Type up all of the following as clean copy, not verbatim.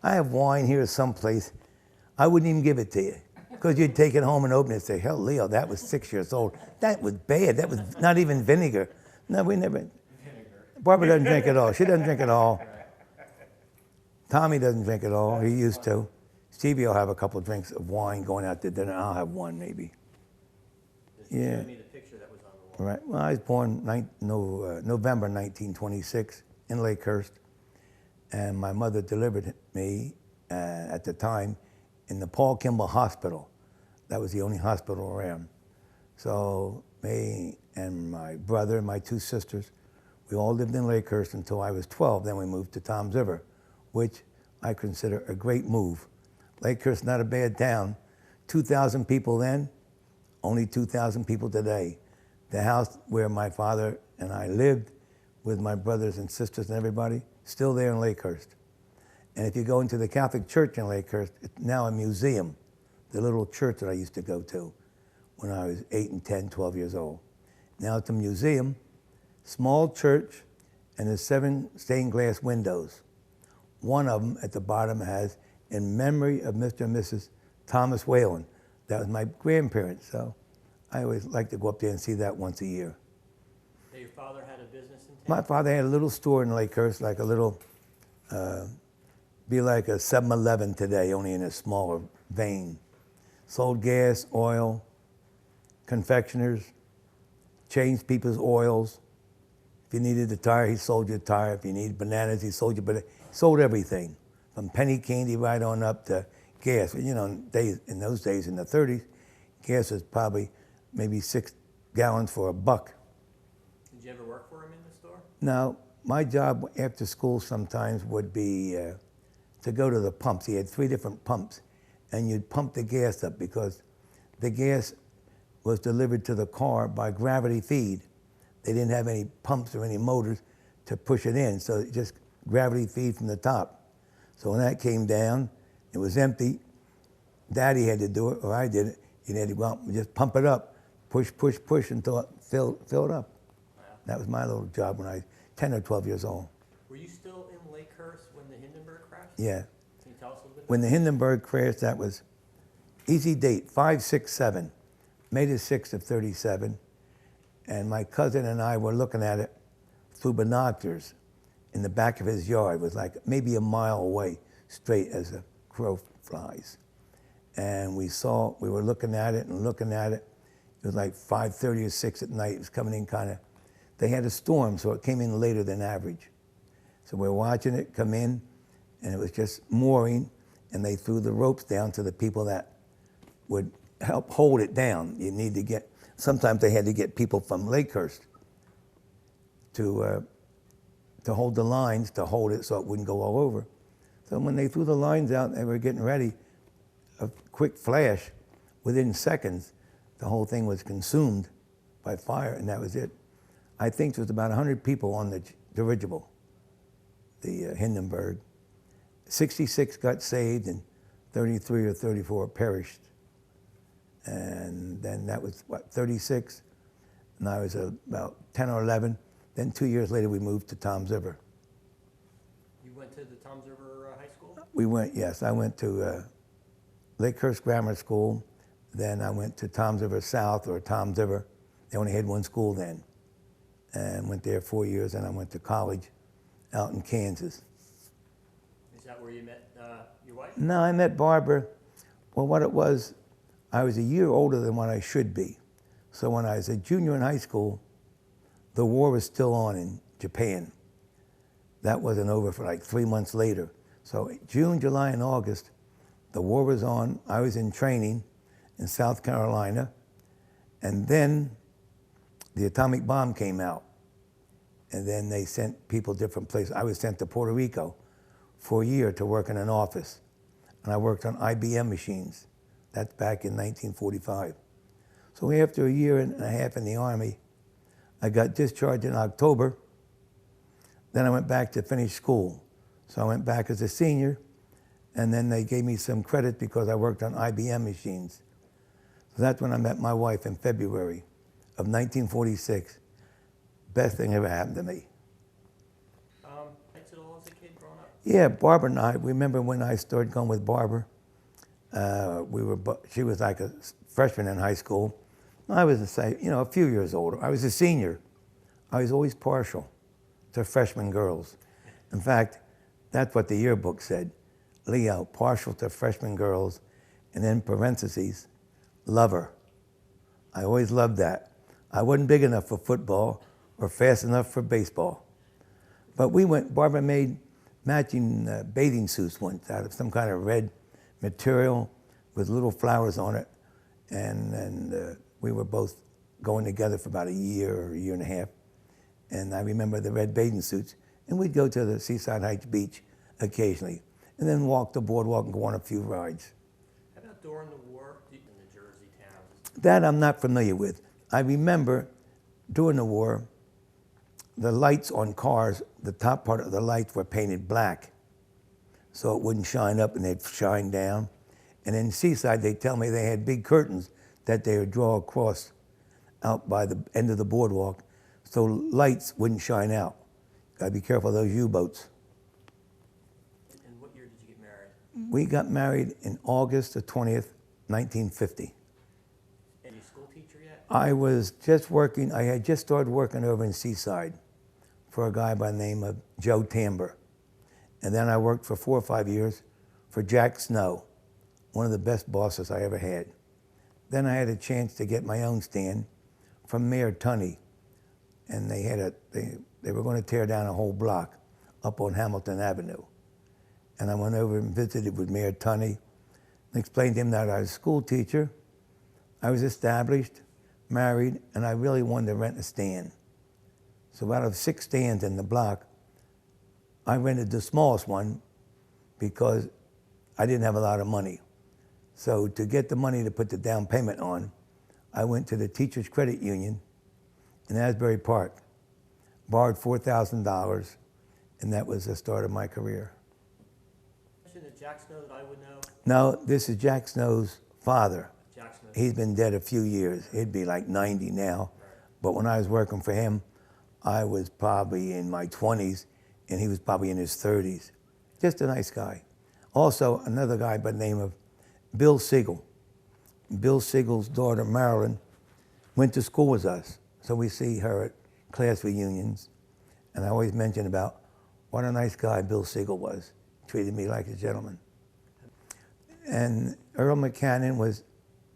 I have wine here someplace. I wouldn't even give it to you because you'd take it home and open it and say, hell, Leo, that was 6 years old. That was bad. That was not even vinegar. No, we never. Barbara doesn't drink at all. She doesn't drink at all. Tommy doesn't drink at all. He used to. Stevie will have a couple of drinks of wine going out to dinner. I'll have one maybe. Yeah. Show me the picture that was on the wall. Right. Well, I was born November 1926 in Lakehurst, and my mother delivered me at the time in the Paul Kimball Hospital. That was the only hospital around. So me and my brother and my two sisters, we all lived in Lakehurst until I was 12. Then we moved to Toms River, which I consider a great move. Lakehurst, not a bad town. 2,000 people then, only 2,000 people today. The house where my father and I lived with my brothers and sisters and everybody, still there in Lakehurst. And if you go into the Catholic Church in Lakehurst, it's now a museum, the little church that I used to go to when I was 8 and 10, 12 years old. Now it's a museum, small church, and there's 7 stained glass windows. One of them at the bottom has, in memory of Mr. and Mrs. Thomas Whalen. That was my grandparents, so I always like to go up there and see that once a year. So your father had a business in town? My father had a little store in Lakehurst, like a little, be like a 7-Eleven today, only in a smaller vein. Sold gas, oil, confectioners, changed people's oils. If you needed a tire, he sold you a tire. If you needed bananas, he sold you bananas. He sold everything, from penny candy right on up to gas. You know, in those days, in the 30s, gas was probably maybe 6 gallons for $1. Did you ever work for him in the store? Now, my job after school sometimes would be to go to the pumps. He had 3 different pumps, and you'd pump the gas up because the gas was delivered to the car by gravity feed. They didn't have any pumps or any motors to push it in, so it just gravity feed from the top. So when that came down, it was empty. Daddy had to do it, or I did it. He had to go out and just pump it up, push, push, push until it filled up. Wow. That was my little job when I was 10 or 12 years old. Were you still in Lakehurst when the Hindenburg crashed? Yeah. Can you tell us a little bit? When the Hindenburg crashed, that was easy date, 5/6/7, May the 6th of 37. And my cousin and I were looking at it through binoculars in the back of his yard. It was like maybe a mile away, straight as a crow flies. And we were looking at it and looking at it. It was like 5:30 or 6 at night. It was coming in kind of, they had a storm, so it came in later than average. So we're watching it come in, and it was just mooring, and they threw the ropes down to the people that would help hold it down. You need to get, sometimes they had to get people from Lakehurst to hold the lines, to hold it so it wouldn't go all over. So when they threw the lines out and they were getting ready, a quick flash, within seconds, the whole thing was consumed by fire, and that was it. I think there was about 100 people on the dirigible, the Hindenburg. 66 got saved, and 33 or 34 perished. And then that was, 36? And I was about 10 or 11. Then 2 years later, we moved to Toms River. You went to the Toms River High School? We went, yes. I went to Lakehurst Grammar School. Then I went to Toms River South, or Toms River. They only had one school then. And went there 4 years, and I went to college out in Kansas. Is that where you met your wife? No, I met Barbara. Well, what it was, I was a year older than what I should be. So when I was a junior in high school, the war was still on in Japan. That wasn't over for like 3 months later. So June, July, and August, the war was on. I was in training in South Carolina. And then the atomic bomb came out. And then they sent people different places. I was sent to Puerto Rico for a year to work in an office. And I worked on IBM machines. That's back in 1945. So after a year and a half in the Army, I got discharged in October. Then I went back to finish school. So I went back as a senior, and then they gave me some credit because I worked on IBM machines. So that's when I met my wife in February of 1946. Best thing ever happened to me. Played fiddle as a kid growing up? Yeah, Barbara and I, remember when I started going with Barbara? She was like a freshman in high school. I was, a few years older. I was a senior. I was always partial to freshman girls. In fact, that's what the yearbook said. Leo, partial to freshman girls, and in parentheses, lover. I always loved that. I wasn't big enough for football or fast enough for baseball. But Barbara made matching bathing suits once out of some kind of red material with little flowers on it. And we were both going together for about a year or a year and a half. And I remember the red bathing suits. And we'd go to the Seaside Heights Beach occasionally, and then walk the boardwalk and go on a few rides. How about during the war in the Jersey towns? That I'm not familiar with. I remember during the war, the lights on cars, the top part of the lights were painted black, so it wouldn't shine up and they'd shine down. And in Seaside, they tell me they had big curtains that they would draw across out by the end of the boardwalk, so lights wouldn't shine out. Gotta be careful of those U-boats. And what year did you get married? We got married in August the 20th, 1950. Any school teacher yet? I was just working, I had just started working over in Seaside for a guy by the name of Joe Tamber. And then I worked for 4 or 5 years for Jack Snow, one of the best bosses I ever had. Then I had a chance to get my own stand from Mayor Tunney. And they were going to tear down a whole block up on Hamilton Avenue. And I went over and visited with Mayor Tunney and explained to him that I was a school teacher, I was established, married, and I really wanted to rent a stand. So out of 6 stands in the block, I rented the smallest one because I didn't have a lot of money. So to get the money to put the down payment on, I went to the Teachers Credit Union in Asbury Park, borrowed $4,000, and that was the start of my career. Mention that Jack Snow that I would know. No, this is Jack Snow's father. Jack Snow. He's been dead a few years. He'd be like 90 now. Right. But when I was working for him, I was probably in my 20s, and he was probably in his 30s. Just a nice guy. Also, another guy by the name of Bill Siegel. Bill Siegel's daughter, Marilyn, went to school with us. So we see her at class reunions. And I always mention about what a nice guy Bill Siegel was. Treated me like a gentleman. And Earl McCannon was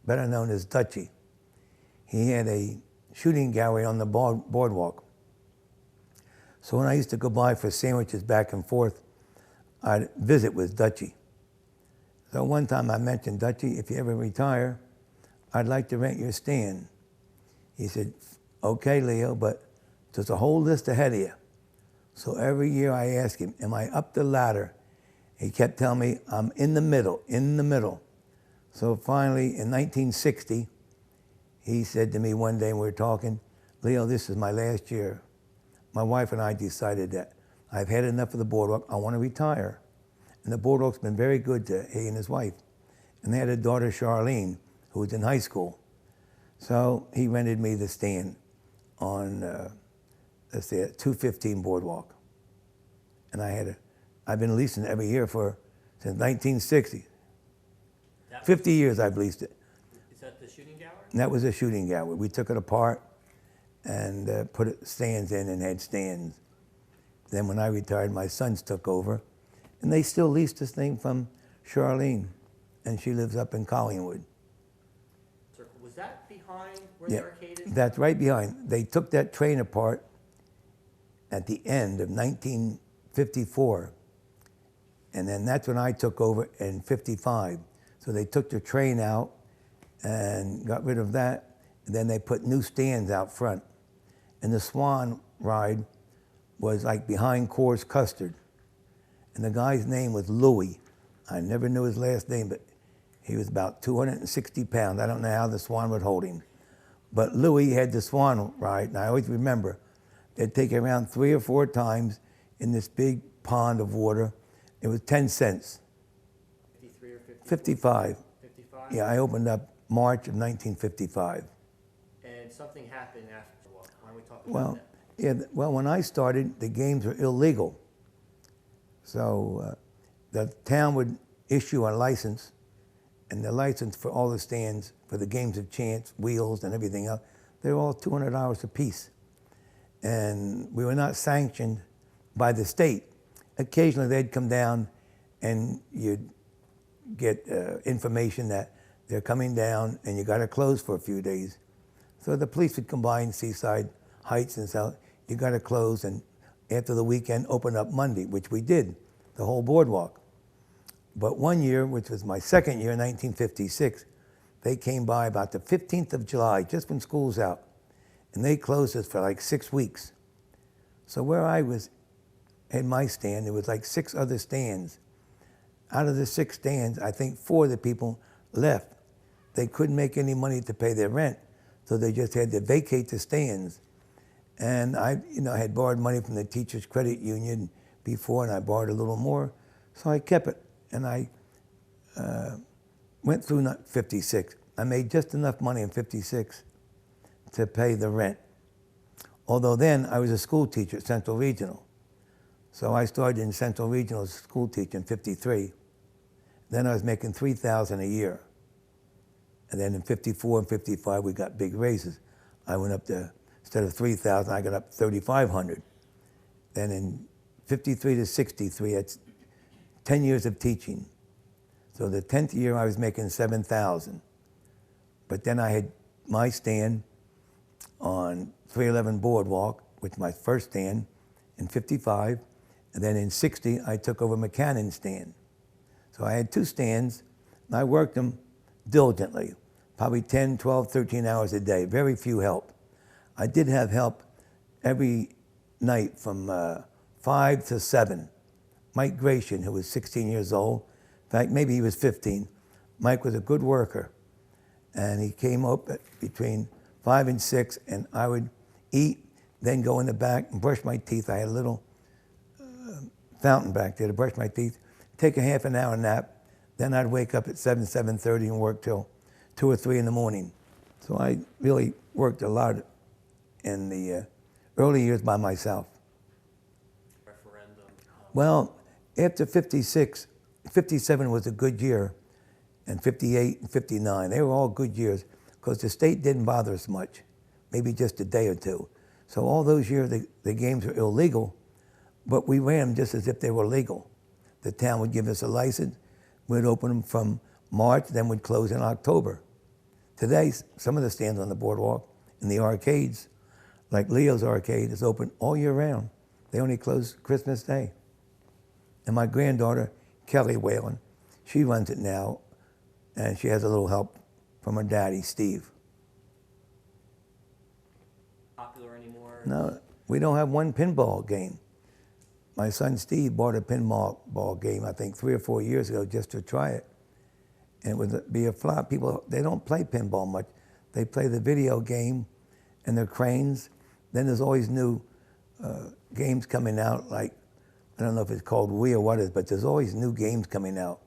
better known as Dutchie. He had a shooting gallery on the boardwalk. So when I used to go by for sandwiches back and forth, I'd visit with Dutchie. So one time I mentioned, Dutchie, if you ever retire, I'd like to rent your stand. He said, okay, Leo, but there's a whole list ahead of you. So every year I asked him, am I up the ladder? He kept telling me, I'm in the middle, in the middle. So finally, in 1960, he said to me one day when we were talking, Leo, this is my last year. My wife and I decided that I've had enough of the boardwalk, I want to retire. And the boardwalk's been very good to he and his wife. And they had a daughter, Charlene, who was in high school. So he rented me the stand on, let's say, 215 Boardwalk. And I've been leasing it every year since 1960. 50 years I've leased it. Is that the shooting gallery? And that was a shooting gallery. We took it apart and put stands in and had stands. Then when I retired, my sons took over. And they still lease this thing from Charlene. And she lives up in Collingwood. Was that behind where the arcade is? That's right behind. They took that train apart at the end of 1954. And then that's when I took over in 55. So they took the train out and got rid of that. And then they put new stands out front. And the Swan ride was like behind Coors Custard. And the guy's name was Louis. I never knew his last name, but he was about 260 pounds. I don't know how the Swan would hold him. But Louis had the Swan ride, and I always remember they'd take it around 3 or 4 times in this big pond of water. It was 10 cents. 53 or 54? 55. 55? Yeah, I opened up March of 1955. And something happened after. Why don't we talk about Well, that? yeah, well, when I started, the games were illegal. So the town would issue a license, and the license for all the stands for the games of chance, wheels, and everything else, they were all $200 a piece. And we were not sanctioned by the state. Occasionally they'd come down and you'd get information that they're coming down and you got to close for a few days. So the police would come by in Seaside Heights and say, you got to close, and after the weekend, open up Monday, which we did, the whole boardwalk. But one year, which was my second year, 1956, they came by about the 15th of July, just when school's out, and they closed us for like 6 weeks. So where I was in my stand, there was like 6 other stands. Out of the 6 stands, I think 4 of the people left. They couldn't make any money to pay their rent, so they just had to vacate the stands. And I had borrowed money from the Teachers Credit Union before, and I borrowed a little more, so I kept it. And I went through 56. I made just enough money in 56 to pay the rent. Although then I was a school teacher at Central Regional. So I started in Central Regional as a school teacher in 53. Then I was making $3,000 a year. And then in 54 and 55, we got big raises. I went up to, instead of 3,000, I got up to 3,500. Then in 53 to 63, that's 10 years of teaching. So the 10th year, I was making 7,000. But then I had my stand on 311 Boardwalk, which was my first stand in 55. And then in 60, I took over McCannon's stand. So I had 2 stands, and I worked them diligently, probably 10, 12, 13 hours a day, very few help. I did have help every night from 5 to 7. Mike Gratian, who was 16 years old, in fact, maybe he was 15. Mike was a good worker, and he came up at between 5 and 6, and I would eat, then go in the back and brush my teeth. I had a little fountain back there to brush my teeth, take a half an hour nap, then I'd wake up at 7, 7:30 and work till 2 or 3 in the morning. So I really worked a lot in the early years by myself. Referendum. Well, after 56, 57 was a good year, and 58 and 59, they were all good years because the state didn't bother us much, maybe just a day or two. So all those years, the games were illegal, but we ran them just as if they were legal. The town would give us a license, we'd open them from March, then we'd close in October. Today, some of the stands on the boardwalk in the arcades, like Leo's Arcade, is open all year round. They only close Christmas Day. And my granddaughter, Kelly Whalen, she runs it now, and she has a little help from her daddy, Steve. Popular anymore? No, we don't have one pinball game. My son Steve bought a pinball game, I think 3 or 4 years ago, just to try it. And it would be a flop. People, they don't play pinball much. They play the video game and their cranes. Then there's always new games coming out, like, I don't know if it's called Wii or what it is, but there's always new games coming out.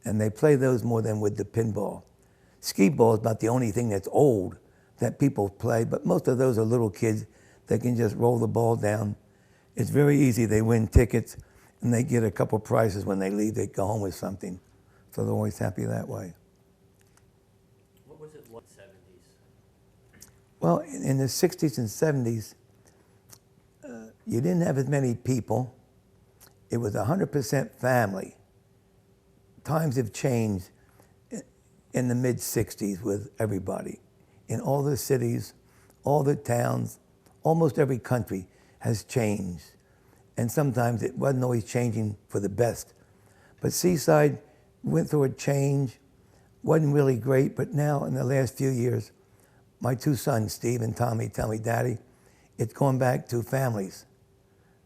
And they play those more than with the pinball. Skee ball is about the only thing that's old that people play, but most of those are little kids that can just roll the ball down. It's very easy. They win tickets, and they get a couple prizes when they leave. They go home with something. So they're always happy that way. What was it like in the 70s? Well, in the 60s and 70s, you didn't have as many people. It was 100% family. Times have changed in the mid-60s with everybody. In all the cities, all the towns, almost every country has changed. And sometimes it wasn't always changing for the best. But Seaside went through a change, wasn't really great, but now in the last few years, my 2 sons, Steve and Tommy, tell me, Daddy, it's going back to families.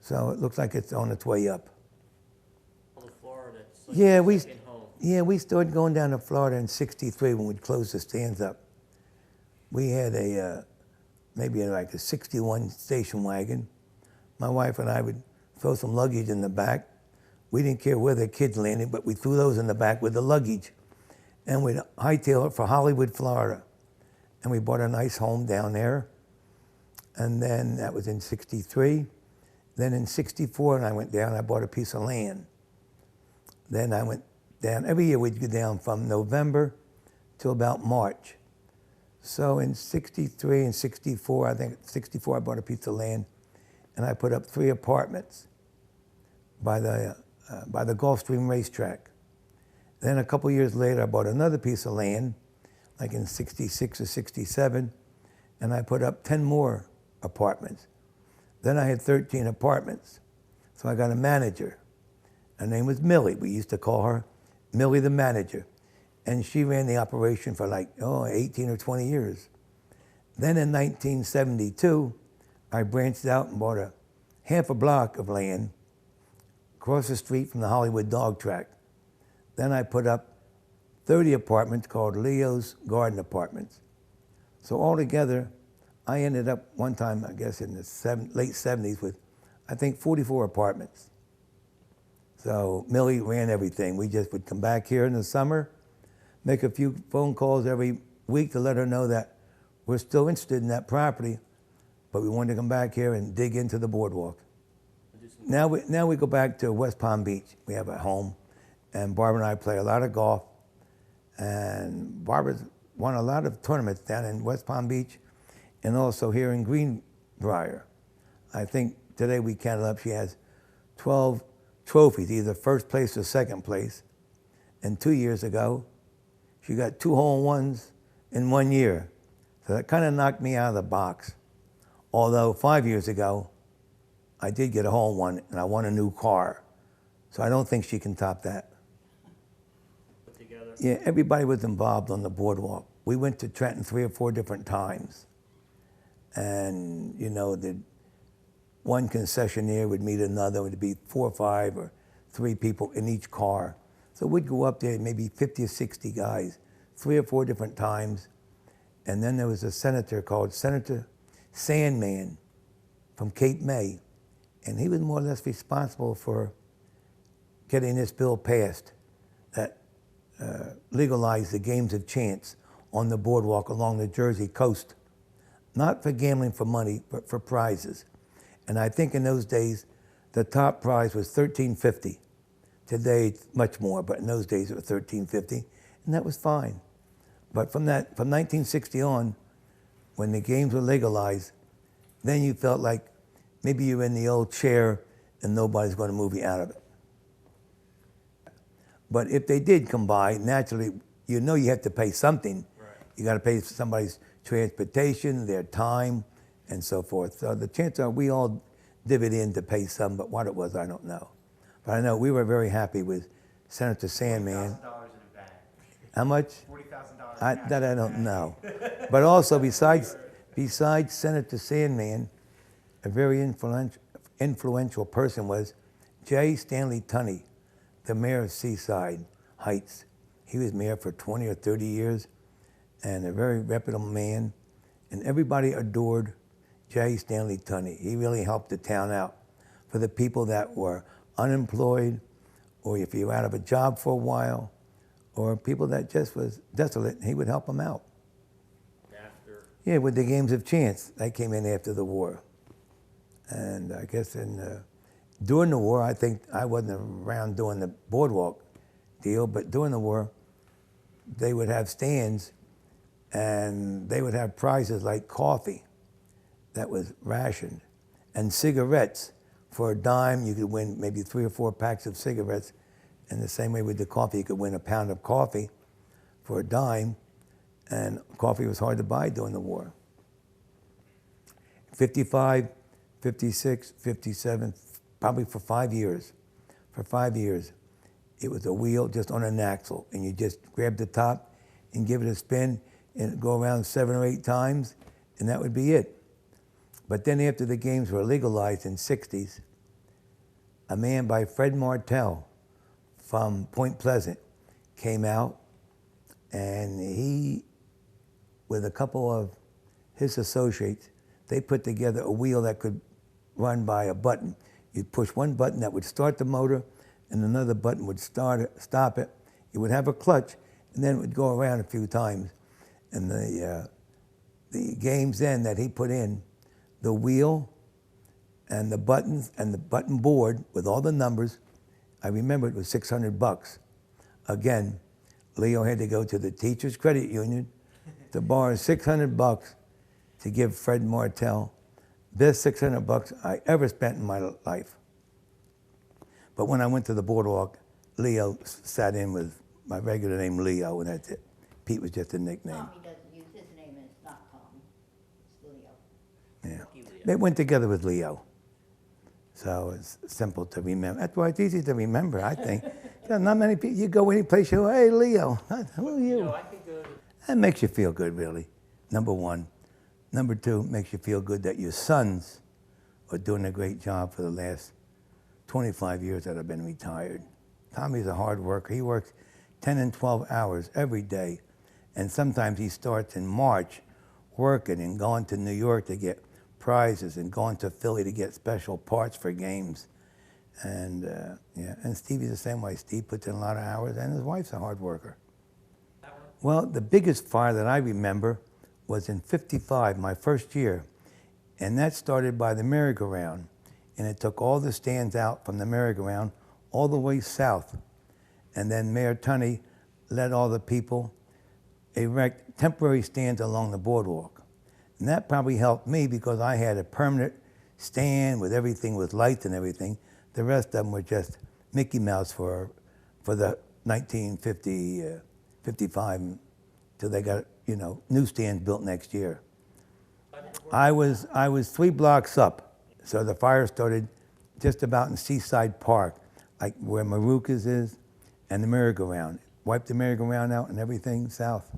So it looks like it's on its way up. Florida, it's like Yeah, we started going down to Florida in 63 when we'd close the stands up. We had maybe like a 61 station wagon. My wife and I would throw some luggage in the back. We didn't care where the kids landed, but we threw those in the back with the luggage. And we'd hightail it for Hollywood, Florida. And we bought a nice home down there. And then that was in 63. Then in 64, I went down, I bought a piece of land. Then I went down, every year we'd go down from November till about March. So in 63 and 64, I think 64 I bought a piece of land and I put up 3 apartments by the Gulfstream racetrack. Then a couple years later, I bought another piece of land, like in 66 or 67, and I put up 10 more apartments. Then I had 13 apartments. So I got a manager. Her name was Millie. We used to call her Millie the manager. And she ran the operation for like, 18 or 20 years. Then in 1972, I branched out and bought half a block of land across the street from the Hollywood dog track. Then I put up 30 apartments called Leo's Garden Apartments. So altogether, I ended up one time, I guess in the late 70s with, I think, 44 apartments. So Millie ran everything. We just would come back here in the summer, make a few phone calls every week to let her know that we're still interested in that property, but we wanted to come back here and dig into the boardwalk. Now we go back to West Palm Beach. We have a home, and Barbara and I play a lot of golf, and Barbara's won a lot of tournaments down in West Palm Beach and also here in Greenbrier. I think today we counted up, she has 12 trophies, either first place or second place. And 2 years ago, she got 2 hole-in-ones in 1 year. So that kind of knocked me out of the box. Although 5 years ago, I did get a hole-in-one and I won a new car. So I don't think she can top that. Put together. Yeah, everybody was involved on the boardwalk. We went to Trenton 3 or 4 different times. And, the one concessionaire would meet another. It would be 4 or 5 or 3 people in each car. So we'd go up there, maybe 50 or 60 guys, 3 or 4 different times. And then there was a senator called Senator Sandman from Cape May. And he was more or less responsible for getting this bill passed that legalized the games of chance on the boardwalk along the Jersey coast. Not for gambling for money, but for prizes. And I think in those days, the top prize was $13.50. Today, it's much more, but in those days it was $13.50, and that was fine. But from 1960 on, when the games were legalized, then you felt like maybe you're in the old chair and nobody's going to move you out of it. But if they did come by, naturally, you have to pay something. Right. You got to pay for somebody's transportation, their time, and so forth. So the chances are we all divvied in to pay some, but what it was, I don't know. But I know we were very happy with Senator Sandman. $40,000 in a bag. How much? $40,000. That I don't know. But also, besides Senator Sandman, a very influential person was J. Stanley Tunney, the mayor of Seaside Heights. He was mayor for 20 or 30 years, and a very reputable man. And everybody adored J. Stanley Tunney. He really helped the town out for the people that were unemployed, or if you were out of a job for a while, or people that just was desolate, he would help them out. After. Yeah, with the games of chance. That came in after the war. And I guess during the war, I think I wasn't around doing the boardwalk deal, but during the war, they would have stands and they would have prizes like coffee that was rationed and cigarettes. For a dime, you could win maybe 3 or 4 packs of cigarettes. And the same way with the coffee, you could win a pound of coffee for a dime. And coffee was hard to buy during the war. 55, 56, 57, probably for 5 years. For 5 years, it was a wheel just on an axle. And you just grab the top and give it a spin and go around 7 or 8 times, and that would be it. But then after the games were legalized in the 60s, a man by Fred Martell from Point Pleasant came out, and he, with a couple of his associates, they put together a wheel that could run by a button. You'd push one button that would start the motor, and another button would stop it. It would have a clutch, and then it would go around a few times. And the games then that he put in, the wheel and the buttons and the button board with all the numbers. I remember it was $600. Again, Leo had to go to the teachers' credit union to borrow $600 to give Fred Martell best $600 I ever spent in my life. But when I went to the Boardwalk, Leo sat in with my regular name, Leo, and that's it. Pete was just a nickname. Tommy doesn't use his name, and it's not Tom. It's Leo. Yeah. They went together with Leo. So it's simple to remember. That's why it's easy to remember, I think. Not many people, you go any place, you go, hey, Leo, who are you? No, I can go to That makes you feel good, really, number one. Number two, makes you feel good that your sons are doing a great job for the last 25 years that I've been retired. Tommy's a hard worker. He works 10 and 12 hours every day. And sometimes he starts in March working and going to New York to get prizes and going to Philly to get special parts for games. And yeah, and Stevie's the same way. Steve puts in a lot of hours, and his wife's a hard worker. Well, the biggest fire that I remember was in '55, my first year, and that started by the merry-go-round. And it took all the stands out from the merry-go-round all the way south. And then Mayor Tunney let all the people erect temporary stands along the boardwalk. And that probably helped me because I had a permanent stand with everything with lights and everything. The rest of them were just Mickey Mouse for the 1950, 55 till they got, you know, new stands built next year. I was 3 blocks up, so the fire started just about in Seaside Park, like where Maruka's is, and the merry-go-round. Wiped the merry-go-round out and everything south.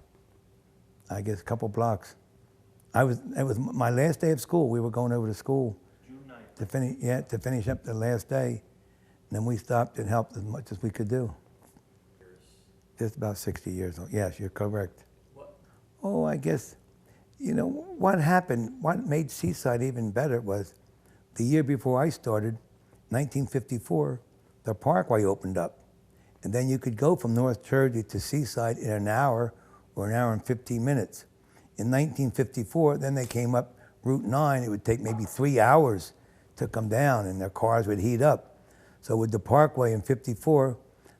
I guess a couple blocks. It was my last day of school. We were going over to school June 9th. to finish up the last day. And then we stopped and helped as much as we could do. Just about 60 years old. Yes, you're correct. what? Oh, I guess, you know, what happened, what made Seaside even better was the year before I started, 1954, the Parkway opened up. And then you could go from North Jersey to Seaside in an hour or an hour and 15 minutes. In 1954, then they came up Route 9. It would take maybe 3 hours to come down, and their cars would heat up. So with the Parkway in '54,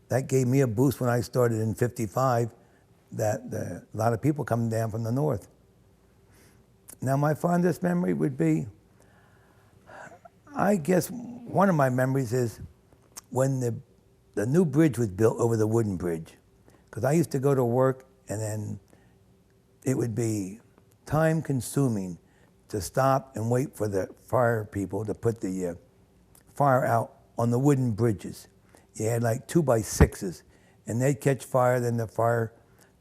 that gave me a boost when I started in '55, that a lot of people coming down from the north. Now, my fondest memory would be, I guess one of my memories is when the new bridge was built over the wooden bridge. Because I used to go to work, and then it would be time consuming to stop and wait for the fire people to put the fire out on the wooden bridges. You had like 2x6s, and they'd catch fire, then the fire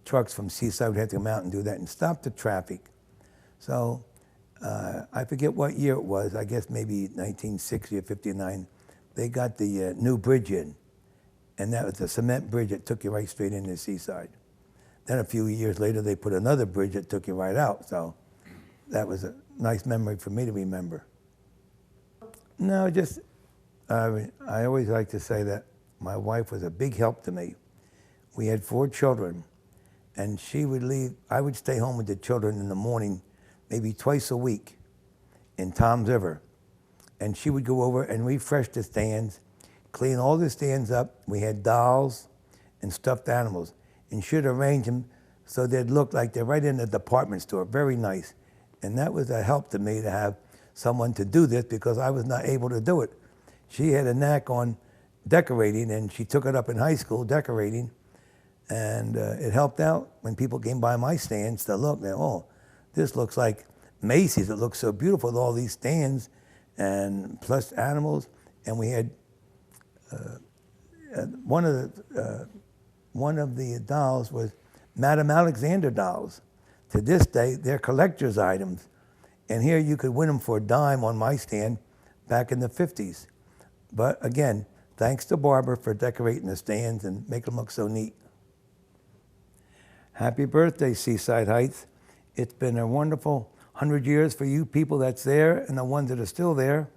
trucks from Seaside would have to come out and do that and stop the traffic. So I forget what year it was, I guess maybe 1960 or 59, they got the new bridge in, and that was a cement bridge that took you right straight into Seaside. Then a few years later, they put another bridge that took you right out. So that was a nice memory for me to remember. No, just, I always like to say that my wife was a big help to me. We had 4 children, and she would leave. I would stay home with the children in the morning, maybe twice a week in Tom's River. And she would go over and refresh the stands, clean all the stands up. We had dolls and stuffed animals, and she'd arrange them so they'd look like they're right in the department store, very nice. And that was a help to me to have someone to do this because I was not able to do it. She had a knack on decorating, and she took it up in high school, decorating, and it helped out when people came by my stands to look. They, oh, this looks like Macy's. It looks so beautiful with all these stands and plus animals. And we had one of the dolls was Madame Alexander dolls. To this day, they're collector's items. And here you could win them for a dime on my stand back in the 50s. But again, thanks to Barbara for decorating the stands and making them look so neat. Happy birthday, Seaside Heights. It's been a wonderful 100 years for you people that's there and the ones that are still there.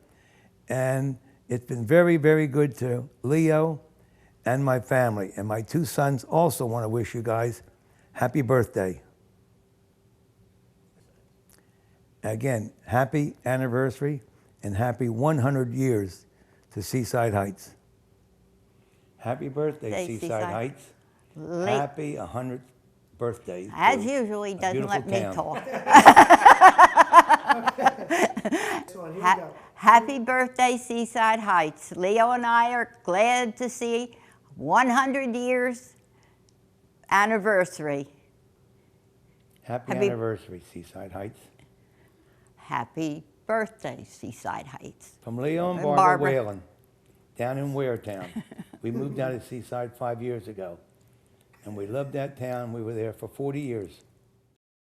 And it's been very, very good to Leo and my family. And my 2 sons also want to wish you guys happy birthday. Again, happy anniversary, and happy 100 years to Seaside Heights. Happy birthday, Hey, Seaside Seaside. Heights. Late- Happy 100th birthday. As to usual, he a doesn't let me beautiful town. talk. This one, here we go. Happy birthday, Seaside Heights. Leo and I are glad to see 100 years anniversary. Happy Happy- anniversary, Seaside Heights. Happy birthday, Seaside Heights. From Leo and And Barbara Barbara. Whalen, down in Waretown. We moved down to Seaside 5 years ago. And we loved that town. We were there for 40 years.